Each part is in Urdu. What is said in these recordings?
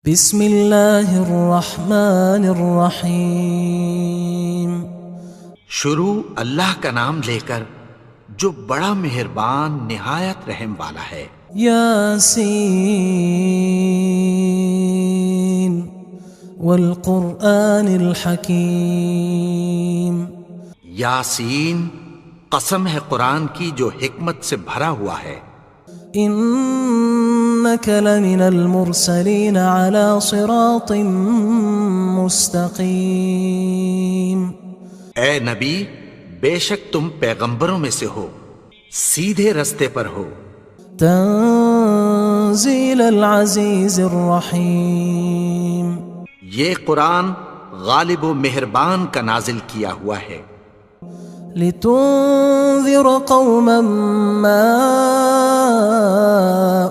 بسم اللہ الرحمن الرحیم۔ شروع اللہ کا نام لے کر جو بڑا مہربان نہایت رحم والا ہے۔ یاسین والقرآن الحکیم۔ یاسین، قسم ہے قرآن کی جو حکمت سے بھرا ہوا ہے۔ انک لمن المرسلین علی صراط مستقیم۔ اے نبی، بے شک تم پیغمبروں میں سے ہو، سیدھے رستے پر ہو۔ تنزیل العزیز الرحیم۔ یہ قرآن غالب و مہربان کا نازل کیا ہوا ہے۔ لتنذر قوما ما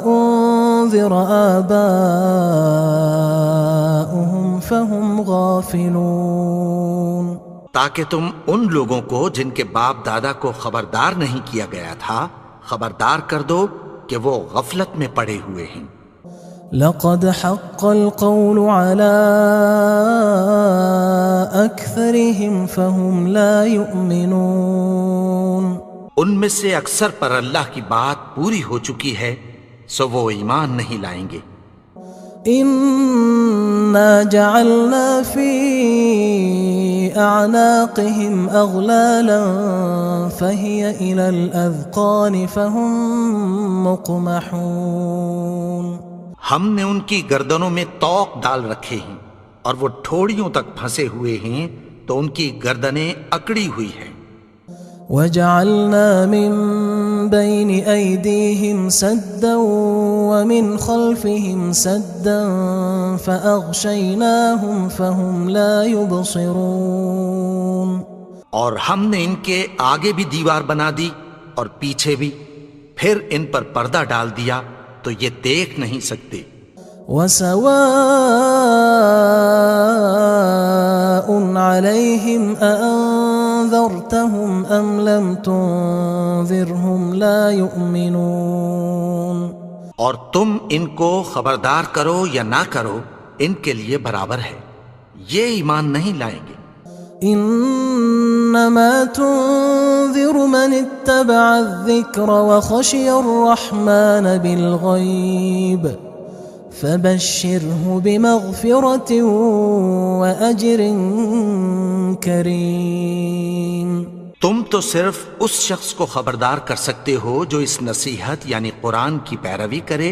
انذر آباؤهم فهم غافلون۔ تاکہ تم ان لوگوں کو جن کے باپ دادا کو خبردار نہیں کیا گیا تھا خبردار کر دو کہ وہ غفلت میں پڑے ہوئے ہیں۔ لقد حق القول على أكثرهم فهم لا يؤمنون۔ ان میں سے اکثر پر اللہ کی بات پوری ہو چکی ہے سو وہ ایمان نہیں لائیں گے۔ إنا جعلنا في أعناقهم أغلالا فهي إلى الأذقان فهم مقمحون۔ ہم نے ان کی گردنوں میں طوق ڈال رکھے ہیں اور وہ ٹھوڑیوں تک پھنسے ہوئے ہیں تو ان کی گردنیں اکڑی ہوئی ہیں۔ وجعلنا من بين أيديهم سدا ومن خلفهم سدا فأغشيناهم فهم لا يبصرون۔ اور ہم نے ان کے آگے بھی دیوار بنا دی اور پیچھے بھی، پھر ان پر پردہ ڈال دیا تو یہ دیکھ نہیں سکتے۔ وسواء عليهم أأنذرتهم أم لم تنذرهم لا يؤمنون۔ اور تم ان کو خبردار کرو یا نہ کرو ان کے لیے برابر ہے، یہ ایمان نہیں لائیں گے۔ انما تنذر من اتبع الذکر وخشی الرحمن بالغیب فبشرہ بمغفرۃ واجر کریم۔ تم تو صرف اس شخص کو خبردار کر سکتے ہو جو اس نصیحت یعنی قرآن کی پیروی کرے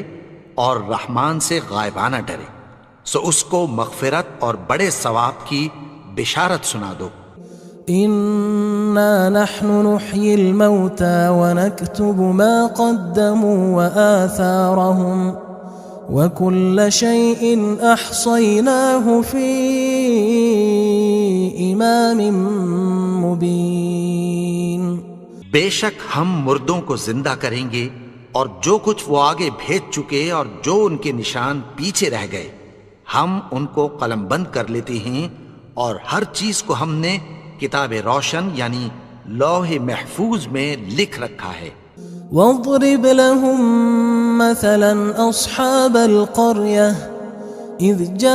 اور رحمان سے غائبانہ ڈرے، سو اس کو مغفرت اور بڑے ثواب کی بشارت سنا دو۔ انا نحن نحيي الموتى ونكتب ما قدموا وآثارهم وكل شيء احصيناه في امام مبين۔ بے شک ہم مردوں کو زندہ کریں گے اور جو کچھ وہ آگے بھیج چکے اور جو ان کے نشان پیچھے رہ گئے ہم ان کو قلم بند کر لیتے ہیں، اور ہر چیز کو ہم نے کتاب روشن یعنی لوح محفوظ میں لکھ رکھا ہے۔ واضرب لهم مثلا اصحاب القرية اذ جاءها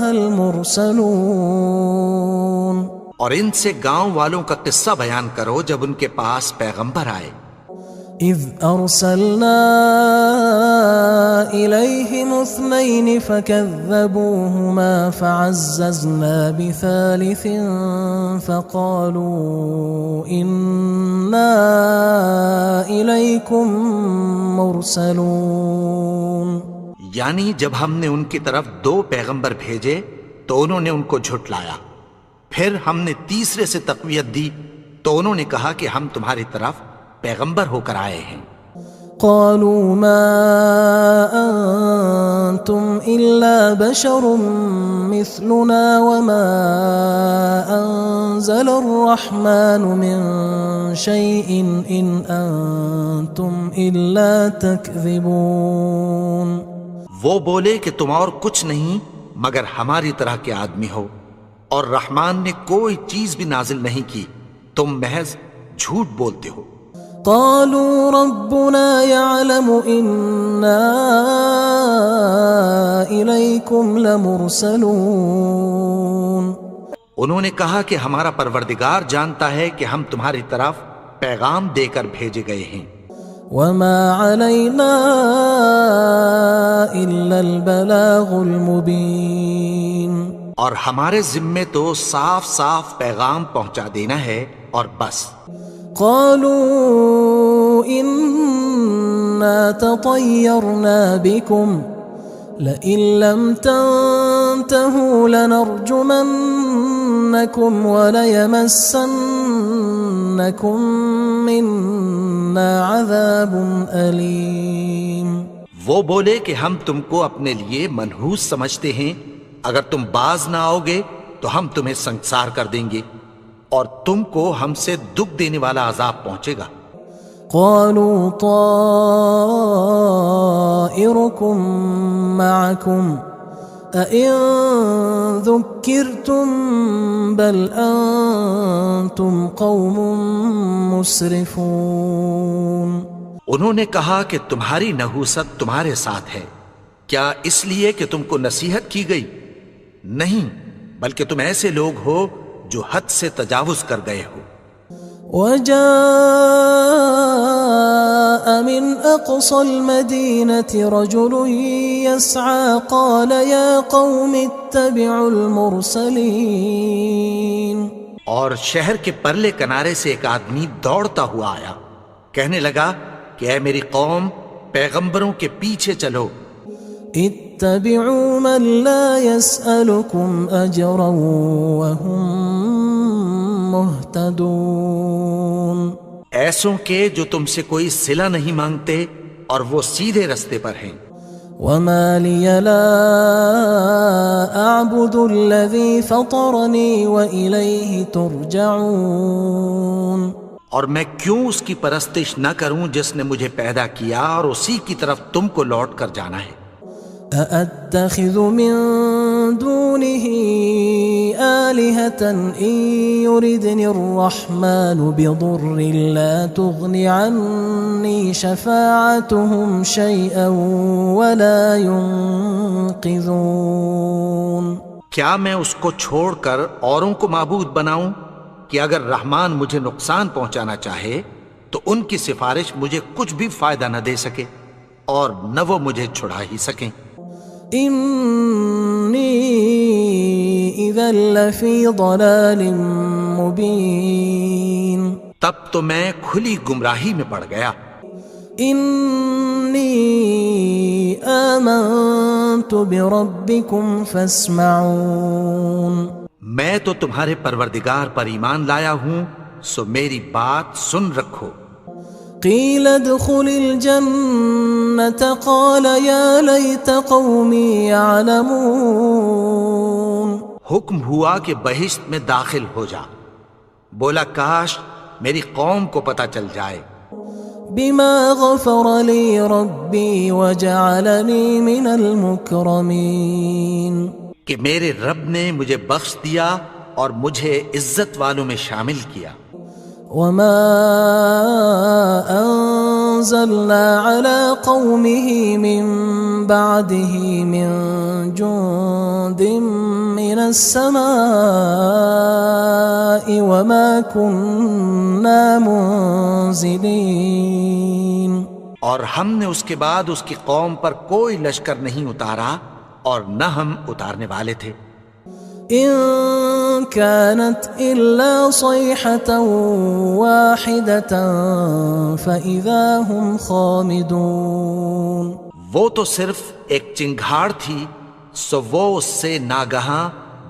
المرسلون۔ اور ان سے گاؤں والوں کا قصہ بیان کرو جب ان کے پاس پیغمبر آئے۔ اذ ارسلنا الیہم اثنین فکذبوہما فعززنا بثالث فقالوا انا الیکم مرسلون۔ یعنی جب ہم نے ان کی طرف 2 پیغمبر بھیجے تو انہوں نے ان کو جھٹلایا، پھر ہم نے تیسرے سے تقویت دی تو انہوں نے کہا کہ ہم تمہاری طرف پیغمبر ہو کر آئے ہیں۔ قالوا ما انتم الا بشر مثلنا وما انزل الرحمن من شيء ان انتم الا تكذبون۔ وہ بولے کہ تم اور کچھ نہیں مگر ہماری طرح کے آدمی ہو، اور رحمان نے کوئی چیز بھی نازل نہیں کی، تم محض جھوٹ بولتے ہو۔ قالوا ربنا يعلم إنا إليكم لمرسلون. انہوں نے کہا کہ ہمارا پروردگار جانتا ہے کہ ہم تمہاری طرف پیغام دے کر بھیجے گئے ہیں. وما علينا إلا البلاغ المبين. اور ہمارے ذمے تو صاف صاف پیغام پہنچا دینا ہے اور بس. قالوا إنا تطيرنا بكم لئن لم تنتهوا لنرجمنكم وليمسنكم منا عذاب أليم. وہ بولے کہ ہم تم کو اپنے لیے منحوس سمجھتے ہیں، اگر تم باز نہ آؤ گے تو ہم تمہیں سنگسار کر دیں گے اور تم کو ہم سے دکھ دینے والا عذاب پہنچے گا. قالوا طائركم معكم أئن ذكرتم بل أنتم قوم مسرفون. انہوں نے کہا کہ تمہاری نحوست تمہارے ساتھ ہے، کیا اس لیے کہ تم کو نصیحت کی گئی؟ نہیں، بلکہ تم ایسے لوگ ہو جو حد سے تجاوز کر گئے ہو. وجاء من أقصى المدينة رجل يسعى قال يا قوم اتبعوا المرسلين. اور شہر کے پرلے کنارے سے ایک آدمی دوڑتا ہوا آیا، کہنے لگا کہ اے میری قوم، پیغمبروں کے پیچھے چلو. اتبعوا من لا يسألكم أجرا وهم مهتدون. ایسوں کے جو تم سے کوئی صلہ نہیں مانگتے اور وہ سیدھے رستے پر ہیں. وما لي لا أعبد الذي فطرني وإليه ترجعون. اور میں کیوں اس کی پرستش نہ کروں جس نے مجھے پیدا کیا اور اسی کی طرف تم کو لوٹ کر جانا ہے. أأتخذ من دونه آلهة إن يردني الرحمن بضر لا تغن عني شفاعتهم شيئا ولا ينقذون. کیا میں اس کو چھوڑ کر اوروں کو معبود بناؤں کہ اگر رحمان مجھے نقصان پہنچانا چاہے تو ان کی سفارش مجھے کچھ بھی فائدہ نہ دے سکے اور نہ وہ مجھے چھڑا ہی سکیں. إني إذا لفي ضلال مبين. تب تو میں کھلی گمراہی میں پڑ گیا. إني آمنت بربكم فاسمعون. میں تو تمہارے پروردگار پر ایمان لایا ہوں، سو میری بات سن رکھو. قيل ادخل الجنة قال يا ليت قومي يعلمون. حکم ہوا کہ بہشت میں داخل ہو جا. بولا کاش میری قوم کو پتہ چل جائے. بما غفر لي ربي وجعلني من المكرمين. کہ میرے رب نے مجھے بخش دیا اور مجھے عزت والوں میں شامل کیا. وما أنزلنا على قومه من بعده من جند من السماء وما كنا منزلين. اور ہم نے اس کے بعد اس کی قوم پر کوئی لشکر نہیں اتارا اور نہ ہم اتارنے والے تھے. إن كانت إلا صيحة واحدة فإذا هم خامدون. وہ تو صرف ایک چنگھاڑ تھی، سو وہ اس سے ناگہاں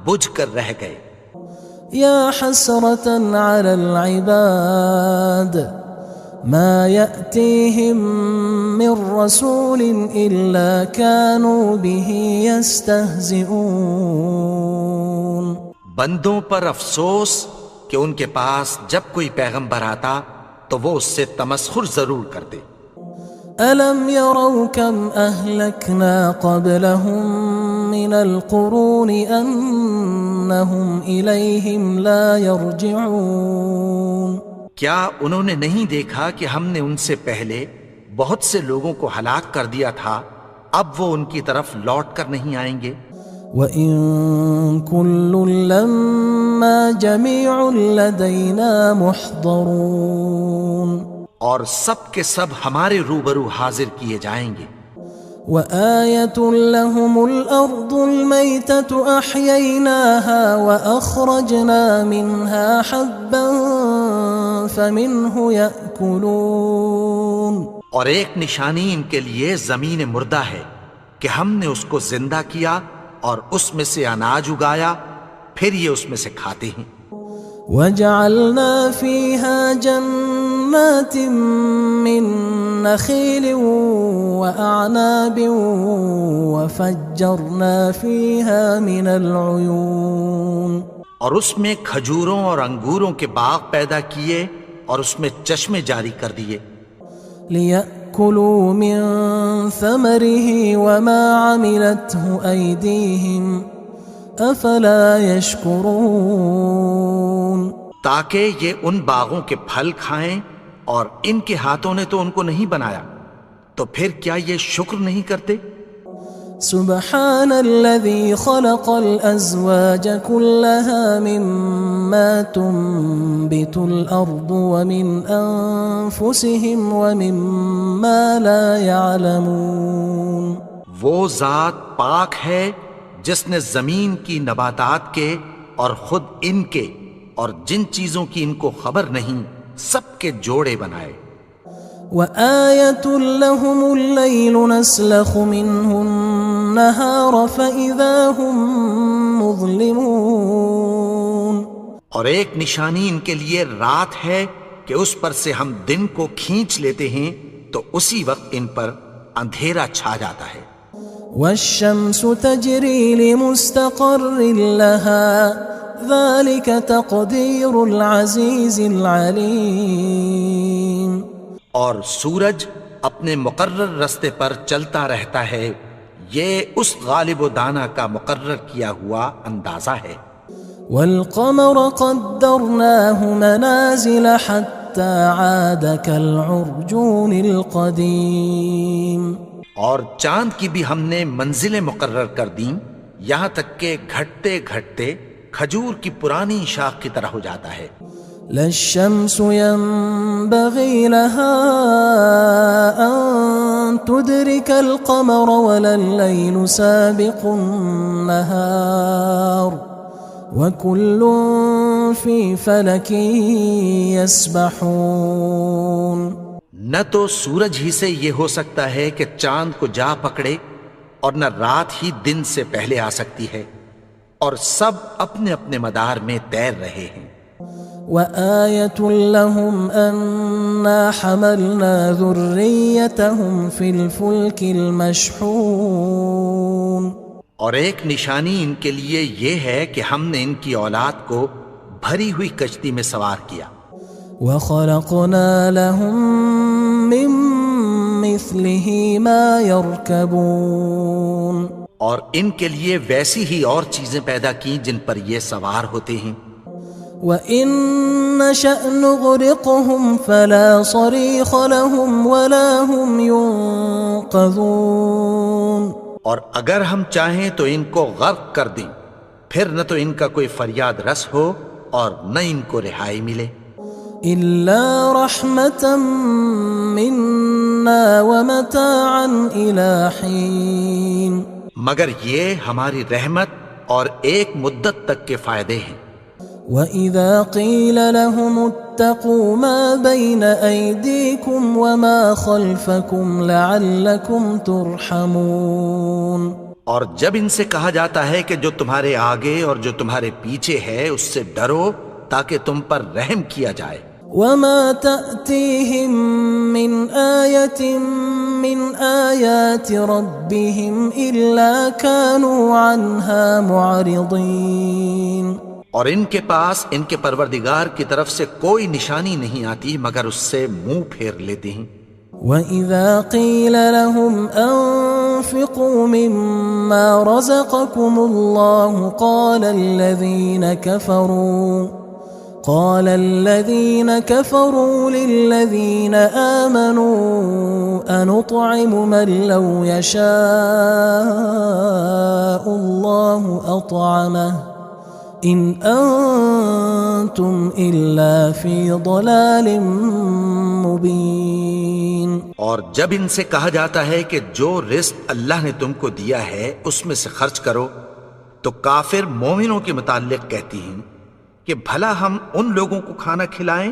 بجھ کر رہ گئے. يا حسرة على العباد ما يأتيهم من رسول إلا كانوا به يستهزئون. بندوں پر افسوس کہ ان کے پاس جب کوئی پیغمبر آتا تو وہ اس سے تمسخر ضرور کرتے. ألم يروا كم أهلكنا قبلهم من القرون أنهم إليهم لا يرجعون. کیا انہوں نے نہیں دیکھا کہ ہم نے ان سے پہلے بہت سے لوگوں کو ہلاک کر دیا تھا، اب وہ ان کی طرف لوٹ کر نہیں آئیں گے؟ وَإِن كُلٌّ لَمَّا جَمِيعٌ لَدَيْنَا مُحْضَرُونَ، اور سب کے سب ہمارے روبرو حاضر کیے جائیں گے۔ وَآيَةٌ لَهُمُ الْأَرْضُ الْمَيْتَةُ أَحْيَيْنَاهَا وَأَخْرَجْنَا مِنْهَا حَبًّا فَمِنْهُ يَأْكُلُونَ، اور ایک نشانی ان کے لیے زمین مردہ ہے کہ ہم نے اس کو زندہ کیا اور اس میں سے اناج اگایا، پھر یہ اس میں سے کھاتے ہیں۔ وَجَعَلْنَا فِيهَا جَنَّاتٍ مِّن نَخِيلٍ وَأَعْنَابٍ وَفَجَّرْنَا فِيهَا مِنَ الْعُيُونِ، اور اس میں کھجوروں اور انگوروں کے باغ پیدا کیے اور اس میں چشمے جاری کر دیے، لِيَأْكُلُوا مِن ثَمَرِهِ وَمَا عَمِلَتْهُ أَيْدِيهِمْ أَفَلَا يَشْكُرُونَ، تاکہ یہ ان باغوں کے پھل کھائیں، اور ان کے ہاتھوں نے تو ان کو نہیں بنایا، تو پھر کیا یہ شکر نہیں کرتے؟ سبحان الذي خلق الأزواج كلها مما تنبت الأرض ومن أنفسهم ومما لا يعلمون، وہ ذات پاک ہے جس نے زمین کی نباتات کے اور خود ان کے اور جن چیزوں کی ان کو خبر نہیں سب کے جوڑے بنائے۔ وآية لهم الليل نسلخ منه النهار فإذا هم مظلمون، اور ایک نشانی ان کے لیے رات ہے کہ اس پر سے ہم دن کو کھینچ لیتے ہیں تو اسی وقت ان پر اندھیرا چھا جاتا ہے۔ والشمس تجري لمستقر لها ذلك تقدير العزيز العليم، اور سورج اپنے مقرر رستے پر چلتا رہتا ہے، یہ اس غالب و دانا کا مقرر کیا ہوا اندازہ ہے۔ والقمر قدرناه منازل حتى عاد كالعرجون القديم، اور چاند کی بھی ہم نے منزلیں مقرر کر دیں، یہاں تک کہ گھٹتے گھٹتے کھجور کی پرانی شاخ کی طرح ہو جاتا ہے۔ لا الشمس ينبغي لها أن تدرك القمر ولا الليل سابق النهار وكل في فلك يسبحون، نہ تو سورج ہی سے یہ ہو سکتا ہے کہ چاند کو جا پکڑے، اور نہ رات ہی دن سے پہلے آ سکتی ہے، اور سب اپنے اپنے مدار میں تیر رہے ہیں۔ وآية لهم أنا حملنا ذريتهم في الفلك المشحون، اور ایک نشانی ان کے لیے یہ ہے کہ ہم نے ان کی اولاد کو بھری ہوئی کشتی میں سوار کیا۔ وخلقنا لهم من مثله ما يركبون، اور ان کے لیے ویسی ہی اور چیزیں پیدا کی جن پر یہ سوار ہوتے ہیں۔ وَإِن نَّشَأْ نُغْرِقْهُمْ فَلَا صَرِيخَ لَهُمْ وَلَا هُمْ يُنقَذُونَ، اور اگر ہم چاہیں تو ان کو غرق کر دیں، پھر نہ تو ان کا کوئی فریاد رس ہو اور نہ ان کو رہائی ملے۔ إِلَّا رَحْمَةً مِنَّا وَمَتَاعًا إِلَى حِينٍ، مگر یہ ہماری رحمت اور ایک مدت تک کے فائدے ہیں۔ وَإِذَا قِيلَ لَهُمُ اتَّقُوا مَا بَيْنَ أَيْدِيكُمْ وَمَا خَلْفَكُمْ لَعَلَّكُمْ تُرْحَمُونَ، اور جب ان سے کہا جاتا ہے کہ جو تمہارے آگے اور جو تمہارے پیچھے ہے اس سے ڈرو تاکہ تم پر رحم کیا جائے۔ وَمَا تَأْتِيهِم مِّنْ آيَةٍ مِّنْ آيَاتِ رَبِّهِمْ إِلَّا كَانُوا عَنْهَا مُعْرِضِينَ، اور ان کے پاس ان کے پروردگار کی طرف سے کوئی نشانی نہیں آتی مگر اس سے منہ پھیر لیتے ہیں۔ وَإِذَا قِيلَ لَهُمْ أَنفِقُوا مِمَّا رَزَقَكُمُ اللَّهُ قال الذين كفروا للذين آمنوا أنطعم من لو يشاء الله أطعمه إن أنتم إلا في ضلال مبين. اور جب ان سے کہا جاتا ہے کہ جو رزق اللہ نے تم کو دیا ہے اس میں سے خرچ کرو، تو کافر مومنوں کے متعلق کہتی ہیں کہ بھلا ہم ان لوگوں کو کھانا کھلائیں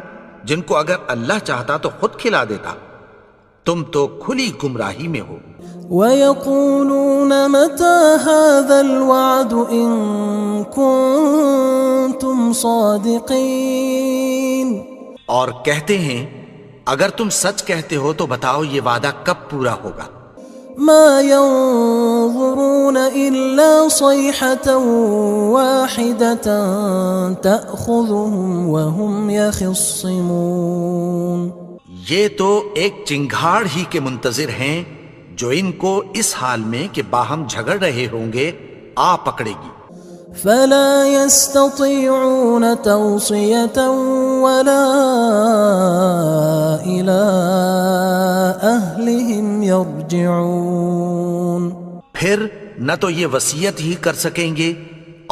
جن کو اگر اللہ چاہتا تو خود کھلا دیتا. تم تو کھلی گمراہی میں ہو. وَيَقُولُونَ مَتَى هَذَا الْوَعْدُ إِن كُنتُمْ صَادِقِينَ. اور کہتے ہیں اگر تم سچ کہتے ہو تو بتاؤ یہ وعدہ کب پورا ہوگا. مَا يَنظُرُونَ إِلَّا صَيْحَةً وَاحِدَةً تَأْخُذُهُمْ وَهُمْ يَخِصِّمُونَ. یہ تو ایک چنگھاڑ ہی کے منتظر ہیں جو ان کو اس حال میں کہ باہم جھگڑ رہے ہوں گے آ پکڑے گی. فلا يستطيعون توصية ولا إلى أهلهم يرجعون. پھر نہ تو یہ وصیت ہی کر سکیں گے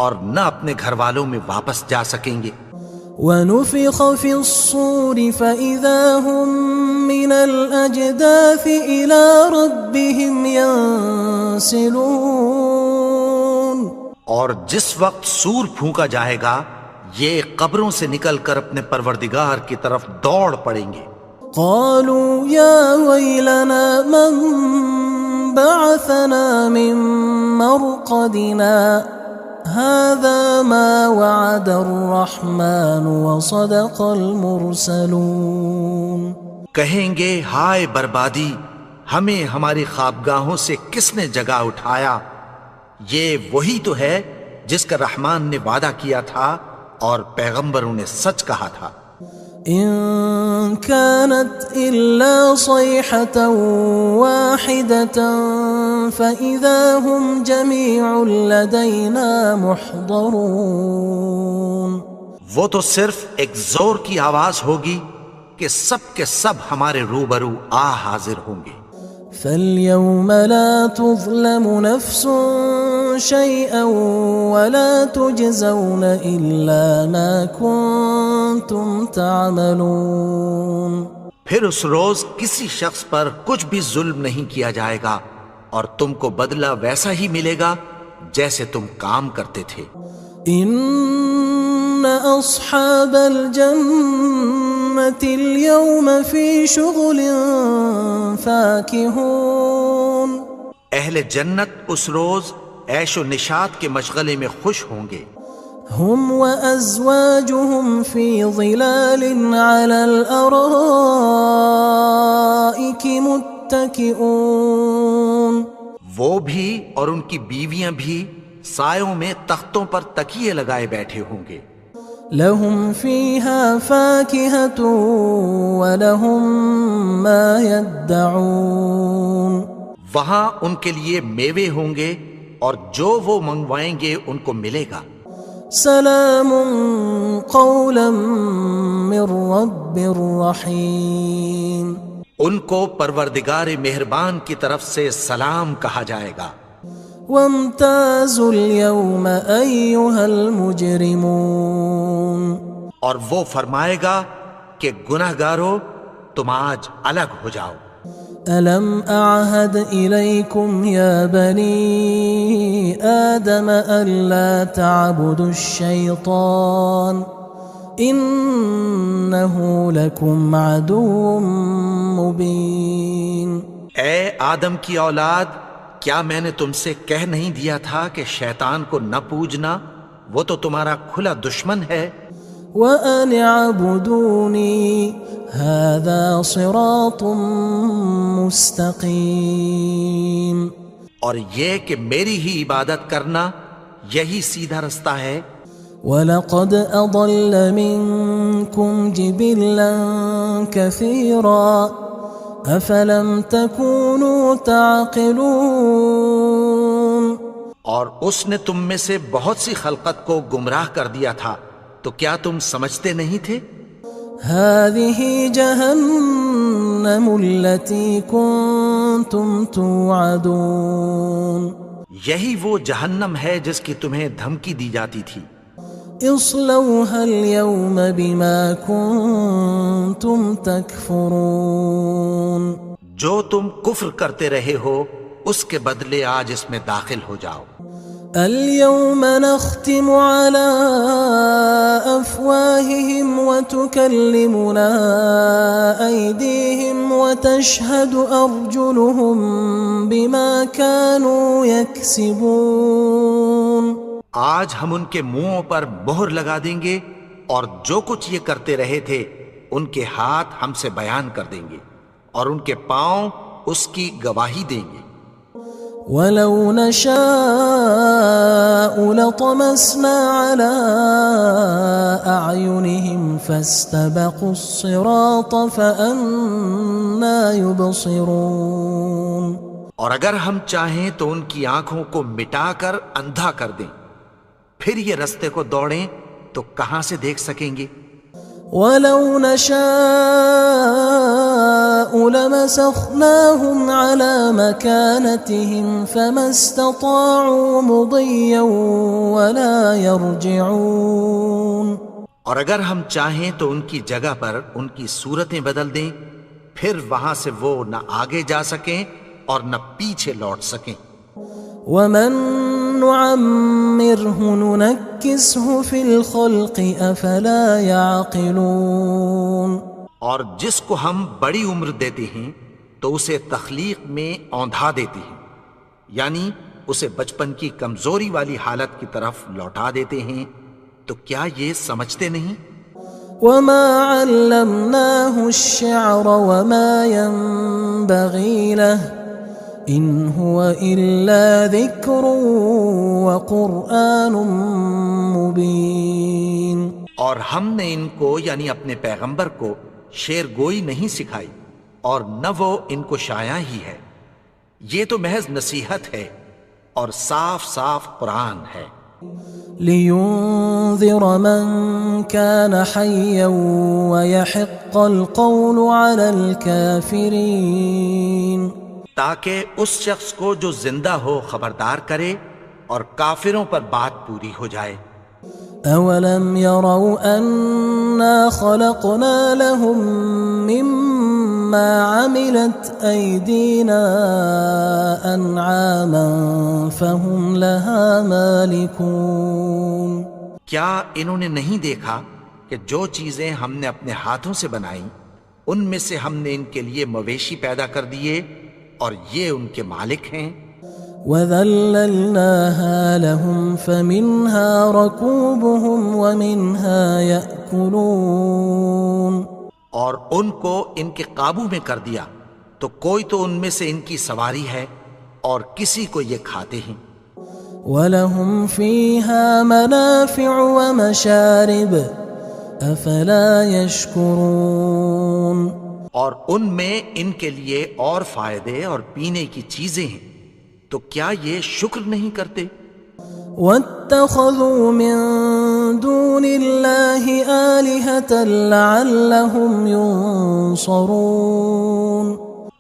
اور نہ اپنے گھر والوں میں واپس جا سکیں گے. ونفخ في الصور فإذا هم من الأجداث إلى ربهم ينسلون. اور جس وقت سور پھونکا جائے گا یہ قبروں سے نکل کر اپنے پروردگار کی طرف دوڑ پڑیں گے. قالوا يا ويلنا من بعثنا من مرقدنا هذا ما وعد الرحمن وصدق المرسلون. کہیں گے ہائے بربادی، ہمیں ہماری خوابگاہوں سے کس نے جگا اٹھایا. یہ وہی تو ہے جس کا رحمان نے وعدہ کیا تھا اور پیغمبروں نے سچ کہا تھا. إن كانت إلا صيحة واحدة فإذا هم جميع لدينا محضرون. وہ تو صرف ایک زور کی آواز ہوگی کہ سب کے سب ہمارے روبرو آ حاضر ہوں گے. فاليوم لا تظلم نفس شيئا ولا تجزون إلا ما كنتم تعملون. پھر اس روز کسی شخص پر کچھ بھی ظلم نہیں کیا جائے گا اور تم کو بدلہ ویسا ہی ملے گا جیسے تم کام کرتے تھے. إن أصحاب الجنة اليوم في شغل فاكهون. اہل جنت اس روز عیش و نشاط کے مشغلے میں خوش ہوں گے. هم وأزواجهم في ظلال على الأرائك متكئون. وہ بھی اور ان کی بیویاں بھی سایوں میں تختوں پر تکیے لگائے بیٹھے ہوں گے. لهم فيها فاكهة ولهم ما يدعون. وہاں ان کے لیے میوے ہوں گے اور جو وہ منگوائیں گے ان کو ملے گا. سلام قولا من رب رحیم. ان کو پروردگار مہربان کی طرف سے سلام کہا جائے گا. وامتازوا اليوم أيها المجرمون. اور وہ فرمائے گا کہ گناہگارو تم آج الگ ہو جاؤ. ألم أعهد إليكم يا بني آدم ألا تعبدوا الشيطان إنه لكم عدو مبين. اے آدم کی اولاد، کیا میں نے تم سے کہہ نہیں دیا تھا کہ شیطان کو نہ پوجنا، وہ تو تمہارا کھلا دشمن ہے. وَأَنِ اعْبُدُونِي هَذَا صِرَاطٌ مُسْتَقِيمٌ. اور یہ کہ میری ہی عبادت کرنا یہی سیدھا رستہ ہے. وَلَقَدْ أَضَلَّ مِنْكُمْ جِبِلًّا كَثِيرًا أَفَلَمْ تَكُونُوا تَعْقِلُونَ. اور اس نے تم میں سے بہت سی خلقت کو گمراہ کر دیا تھا، تو کیا تم سمجھتے نہیں تھے؟ هذه جهنم التي كنتم توعدون یہی وہ جہنم ہے جس کی تمہیں دھمکی دی جاتی تھی۔ اصلوها اليوم بما كنتم تكفرون جو تم کفر کرتے رہے ہو اس کے بدلے آج اس میں داخل ہو جاؤ۔ اليوم نختم على أفواههم وتكلمنا أيديهم وتشهد أرجلهم بما كانوا يكسبون آج ہم ان کے منہوں پر مہر لگا دیں گے اور جو کچھ یہ کرتے رہے تھے ان کے ہاتھ ہم سے بیان کر دیں گے اور ان کے پاؤں اس کی گواہی دیں گے۔ ولو نشاء لطمسنا على أعينهم فاستبقوا الصراط فأنى يبصرون اور اگر ہم چاہیں تو ان کی آنکھوں کو مٹا کر اندھا کر دیں، پھر یہ رستے کو دوڑیں تو کہاں سے دیکھ سکیں گے؟ ولو نشاء لمسخناهم على مكانتهم فما استطاعوا مضيا ولا يرجعون اور اگر ہم چاہیں تو ان کی جگہ پر ان کی صورتیں بدل دیں، پھر وہاں سے وہ نہ آگے جا سکیں اور نہ پیچھے لوٹ سکیں۔ ومن نعمره ننكسه في الخلق افلا يعقلون اور جس کو ہم بڑی عمر دیتے ہیں تو اسے تخلیق میں اوندھا دیتے ہیں، یعنی اسے بچپن کی کمزوری والی حالت کی طرف لوٹا دیتے ہیں، تو کیا یہ سمجھتے نہیں؟ وما علمناه الشعر وما ينبغي له ان هو الا ذکر وقرآن مبین اور ہم نے ان کو یعنی اپنے پیغمبر کو شعر گوئی نہیں سکھائی اور نہ وہ ان کو شایع ہی ہے، یہ تو محض نصیحت ہے اور صاف صاف قرآن ہے۔ لينذر من كان حيا ويحق القول على الكافرين تاکہ اس شخص کو جو زندہ ہو خبردار کرے اور کافروں پر بات پوری ہو جائے۔ اولم يروا انا خلقنا لهم مما عملت ايدينا انعاما فهم لها مالكون کیا انہوں نے نہیں دیکھا کہ جو چیزیں ہم نے اپنے ہاتھوں سے بنائیں ان میں سے ہم نے ان کے لیے مویشی پیدا کر دیے اور یہ ان کے مالک ہیں۔ وَذَلَّلْنَاهَا لَهُمْ فَمِنْهَا رَكُوبُهُمْ وَمِنْهَا يَأْكُلُونَ اور ان کو ان کے قابو میں کر دیا تو کوئی تو ان میں سے ان کی سواری ہے اور کسی کو یہ کھاتے ہیں۔ وَلَهُمْ فِيهَا مَنَافِعُ وَمَشَارِبُ أَفَلَا يَشْكُرُونَ اور ان میں ان کے لیے اور فائدے اور پینے کی چیزیں ہیں، تو کیا یہ شکر نہیں کرتے؟ وَاتَّخَذُوا مِن دُونِ اللَّهِ آلِهَةً لَعَلَّهُمْ يُنصَرُونَ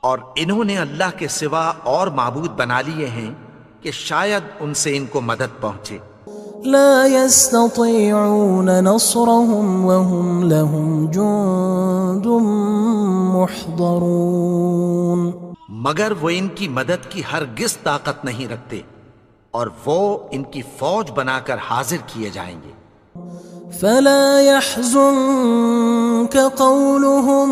اور انہوں نے اللہ کے سوا اور معبود بنا لیے ہیں کہ شاید ان سے ان کو مدد پہنچے۔ لا يستطيعون نصرهم وهم لهم جند محضرون مگر وہ ان کی مدد کی ہرگز طاقت نہیں رکھتے اور وہ ان کی فوج بنا کر حاضر کیے جائیں گے۔ فلا يحزنك قولهم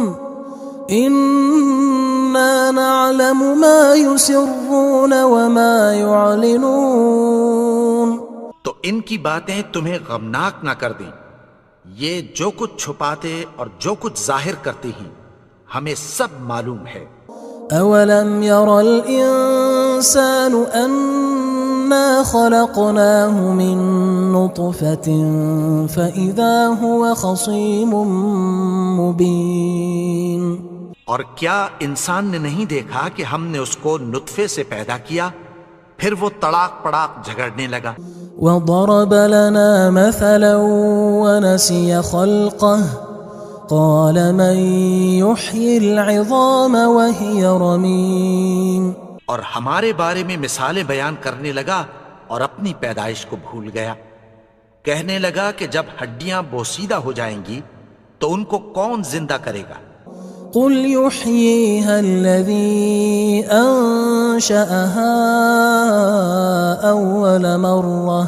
إنا نعلم ما يسرون وما يعلنون تو ان کی باتیں تمہیں غمناک نہ کر دیں، یہ جو کچھ چھپاتے اور جو کچھ ظاہر کرتے ہیں ہمیں سب معلوم ہے۔ اولم ير الانسان انا خلقناه من نطفة فاذا هو خصيم مبين اور کیا انسان نے نہیں دیکھا کہ ہم نے اس کو نطفے سے پیدا کیا، پھر وہ تڑاک پڑاک جھگڑنے لگا۔ وضرب لنا مثلا ونسي خلقه قال من يحيي العظام وهي رميم اور ہمارے بارے میں مثالیں بیان کرنے لگا اور اپنی پیدائش کو بھول گیا۔ کہنے لگا کہ جب ہڈیاں بوسیدہ ہو جائیں گی تو ان کو کون زندہ کرے گا؟ قل يحييها الذي أنشأها أول مرة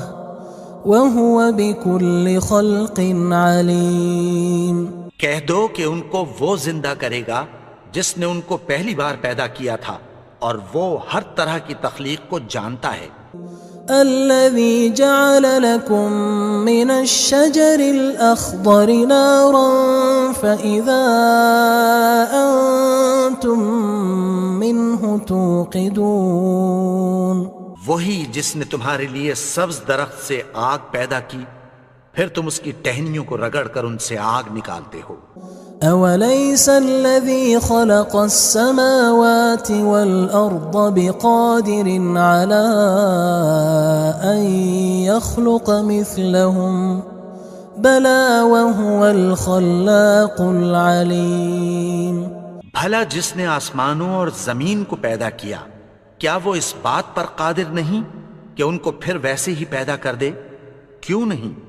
وهو بكل خلق عليم۔ کہہ دو کہ ان کو وہ زندہ کرے گا جس نے ان کو پہلی بار پیدا کیا تھا اور وہ ہر طرح کی تخلیق کو جانتا ہے۔ الذي جعل لكم من الشجر الأخضر نارا فإذا أنتم منه توقدون۔ وہی جس نے تمہارے لیے سبز درخت سے آگ پیدا کی، پھر تم اس کی ٹہنیوں کو رگڑ کر ان سے آگ نکالتے ہو۔ أوليس الذي خلق السماوات والأرض بقادر على أن يخلق مثلهم بلى وهو الخلاق العليم۔ بھلا جس نے آسمانوں اور زمین کو پیدا کیا، کیا وہ اس بات پر قادر نہیں کہ ان کو پھر ویسے ہی پیدا کر دے؟ کیوں نہیں؟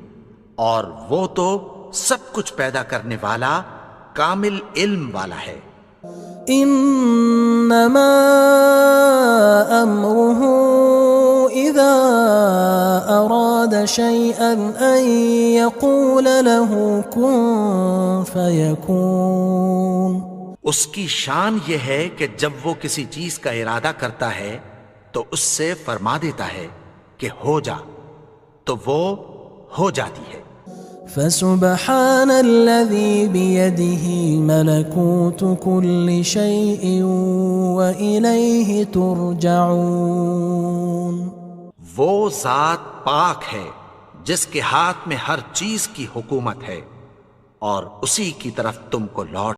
اور وہ تو سب کچھ پیدا کرنے والا، کامل علم والا ہے۔ انما امره اذا اراد شيئا ان يقول له كن فيكون۔ اس کی شان یہ ہے کہ جب وہ کسی چیز کا ارادہ کرتا ہے تو اس سے فرما دیتا ہے کہ ہو جا، تو وہ ہو جاتی ہے۔ فسبحان الذي بيده ملكوت كل شيء وإليه ترجعون۔ وہ ذات پاک ہے جس کے ہاتھ میں ہر چیز کی حکومت ہے اور اسی کی طرف تم کو لوٹ